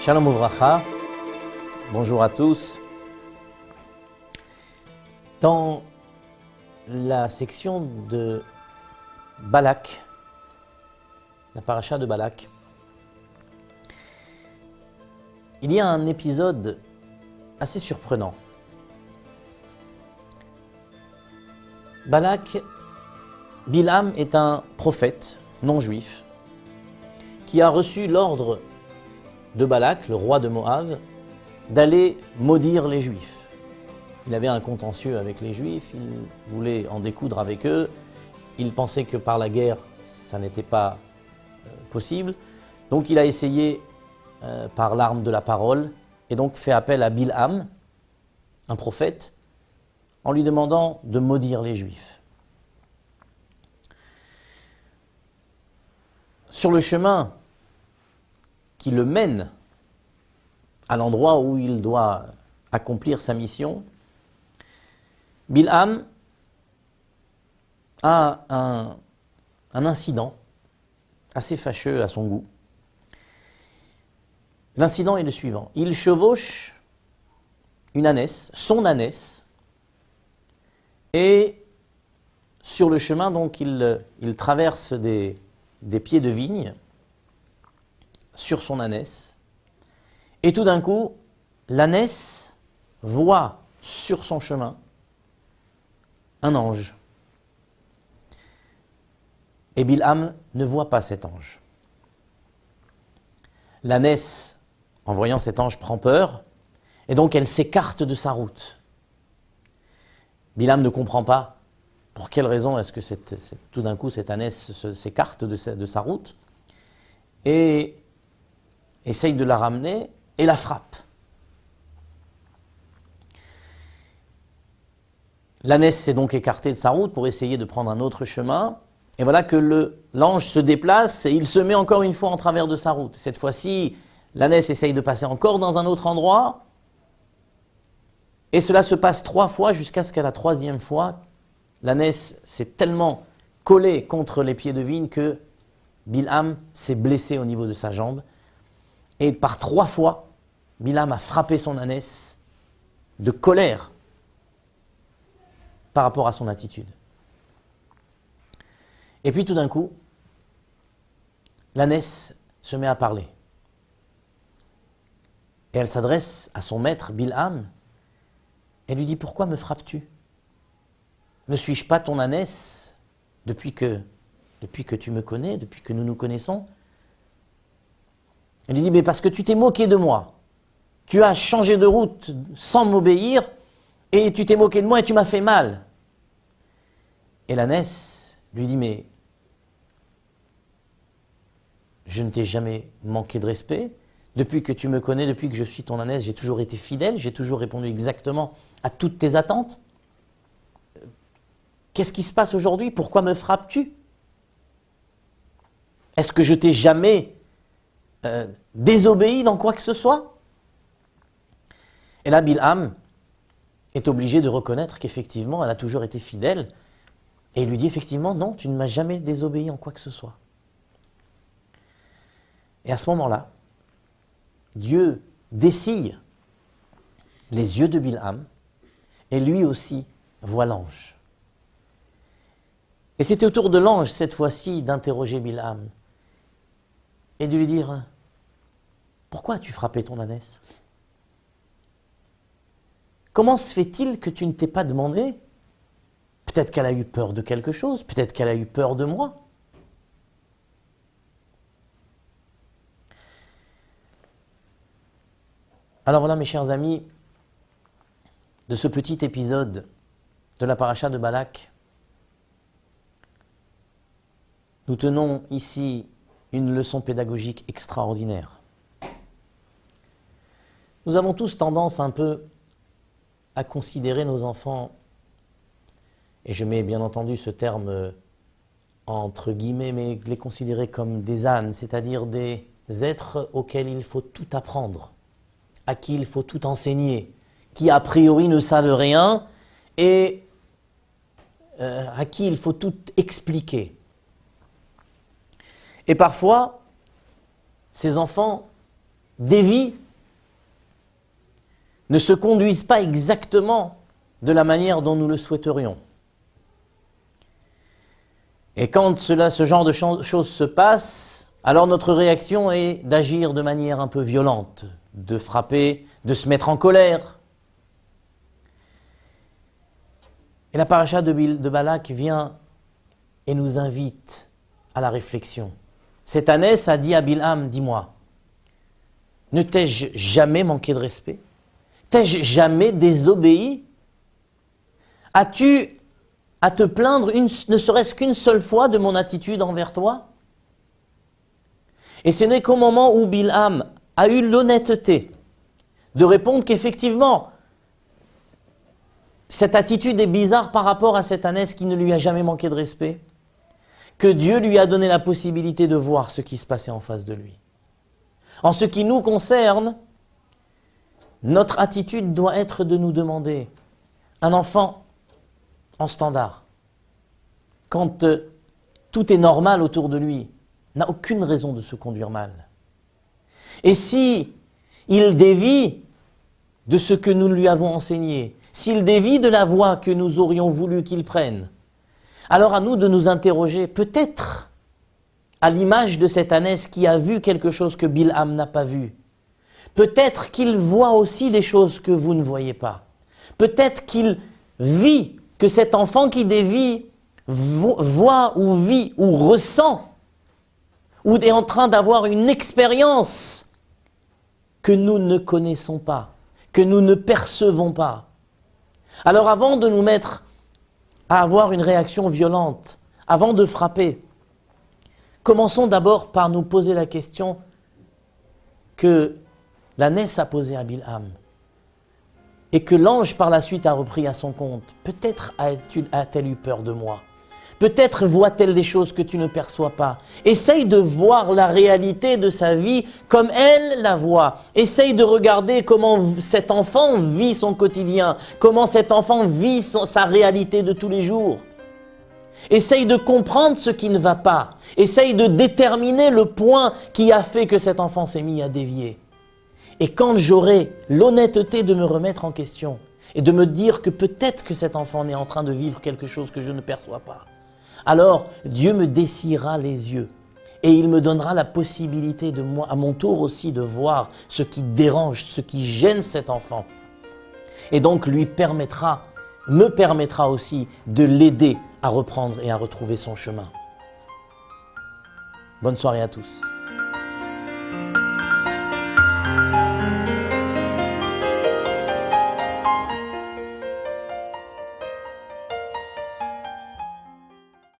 Shalom Uvracha, bonjour à tous. Dans la section de Balak, la paracha de Balak, il y a un épisode assez surprenant. Bilam est un prophète non juif qui a reçu l'ordre de Balak, le roi de Moab, d'aller maudire les Juifs. Il avait un contentieux avec les Juifs, il voulait en découdre avec eux, il pensait que par la guerre, ça n'était pas possible. Donc il a essayé par l'arme de la parole, et donc fait appel à Bilham, un prophète, en lui demandant de maudire les Juifs. Sur le chemin qui le mène à l'endroit où il doit accomplir sa mission, Bilham a un incident assez fâcheux à son goût. L'incident est le suivant. Il chevauche une ânesse, son ânesse, et sur le chemin, donc, il traverse des pieds de vigne sur son ânesse, et tout d'un coup, l'ânesse voit sur son chemin un ange. Et Bilham ne voit pas cet ange. L'ânesse, en voyant cet ange, prend peur, et donc elle s'écarte de sa route. Bilham ne comprend pas pour quelle raison est-ce que tout d'un coup cette ânesse s'écarte de sa route, et essaye de la ramener et la frappe. L'ânesse s'est donc écartée de sa route pour essayer de prendre un autre chemin, et voilà que l'ange se déplace et il se met encore une fois en travers de sa route. Cette fois-ci, l'ânesse essaye de passer encore dans un autre endroit, et cela se passe 3 fois jusqu'à ce qu'à la 3e fois, l'ânesse s'est tellement collée contre les pieds de vigne que Bilham s'est blessé au niveau de sa jambe. Et par 3 fois, Bilham a frappé son ânesse de colère par rapport à son attitude. Et puis tout d'un coup, l'ânesse se met à parler. Et elle s'adresse à son maître, Bilham, et lui dit « Pourquoi me frappes-tu ? Ne suis-je pas ton ânesse depuis que tu me connais, depuis que nous nous connaissons ?» Elle lui dit « Mais parce que tu t'es moqué de moi. Tu as changé de route sans m'obéir, et tu t'es moqué de moi et tu m'as fait mal. » Et l'ânesse lui dit « Mais je ne t'ai jamais manqué de respect. Depuis que tu me connais, depuis que je suis ton ânesse, j'ai toujours été fidèle, j'ai toujours répondu exactement à toutes tes attentes. Qu'est-ce qui se passe aujourd'hui? Pourquoi me frappes-tu? Est-ce que je t'ai jamais désobéi dans quoi que ce soit ?» Et là, Bilham est obligé de reconnaître qu'effectivement, elle a toujours été fidèle. Et il lui dit effectivement, non, tu ne m'as jamais désobéi en quoi que ce soit. Et à ce moment-là, Dieu dessille les yeux de Bilham, et lui aussi voit l'ange. Et c'était au tour de l'ange, cette fois-ci, d'interroger Bilham, et de lui dire « Pourquoi as-tu frappé ton ânesse ? Comment se fait-il que tu ne t'es pas demandé ? Peut-être qu'elle a eu peur de quelque chose, peut-être qu'elle a eu peur de moi. » Alors voilà, mes chers amis, de ce petit épisode de la paracha de Balak, nous tenons ici une leçon pédagogique extraordinaire. Nous avons tous tendance un peu à considérer nos enfants, et je mets bien entendu ce terme entre guillemets, mais les considérer comme des ânes, c'est-à-dire des êtres auxquels il faut tout apprendre, à qui il faut tout enseigner, qui a priori ne savent rien et à qui il faut tout expliquer. Et parfois, ces enfants dévient, ne se conduisent pas exactement de la manière dont nous le souhaiterions. Et quand ce genre de choses se passe, alors notre réaction est d'agir de manière un peu violente, de frapper, de se mettre en colère. Et la paracha de Balak vient et nous invite à la réflexion. Cette ânesse a dit à Bilham, dis-moi, ne t'ai-je jamais manqué de respect? T'ai-je jamais désobéi? As-tu à te plaindre ne serait-ce qu'une seule fois de mon attitude envers toi? Et ce n'est qu'au moment où Bilham a eu l'honnêteté de répondre qu'effectivement, cette attitude est bizarre par rapport à cette ânesse qui ne lui a jamais manqué de respect, que Dieu lui a donné la possibilité de voir ce qui se passait en face de lui. En ce qui nous concerne, notre attitude doit être de nous demander, un enfant en standard, quand tout est normal autour de lui, n'a aucune raison de se conduire mal. Et si il dévie de ce que nous lui avons enseigné, s'il dévie de la voie que nous aurions voulu qu'il prenne, alors à nous de nous interroger, peut-être à l'image de cette ânesse qui a vu quelque chose que Bilham n'a pas vu. Peut-être qu'il voit aussi des choses que vous ne voyez pas. Peut-être qu'il vit que cet enfant qui dévie voit ou vit ou ressent ou est en train d'avoir une expérience que nous ne connaissons pas, que nous ne percevons pas. Alors avant de nous mettre à avoir une réaction violente, avant de frapper, commençons d'abord par nous poser la question que l'ânesse a posée à Bilham et que l'ange par la suite a repris à son compte. Peut-être a-t-elle eu peur de moi. Peut-être voit-elle des choses que tu ne perçois pas. Essaye de voir la réalité de sa vie comme elle la voit. Essaye de regarder comment cet enfant vit son quotidien, comment cet enfant vit sa réalité de tous les jours. Essaye de comprendre ce qui ne va pas. Essaye de déterminer le point qui a fait que cet enfant s'est mis à dévier. Et quand j'aurai l'honnêteté de me remettre en question et de me dire que peut-être que cet enfant est en train de vivre quelque chose que je ne perçois pas, alors Dieu me dessillera les yeux et il me donnera la possibilité de moi, à mon tour aussi, de voir ce qui dérange, ce qui gêne cet enfant. Et donc me permettra aussi de l'aider à reprendre et à retrouver son chemin. Bonne soirée à tous.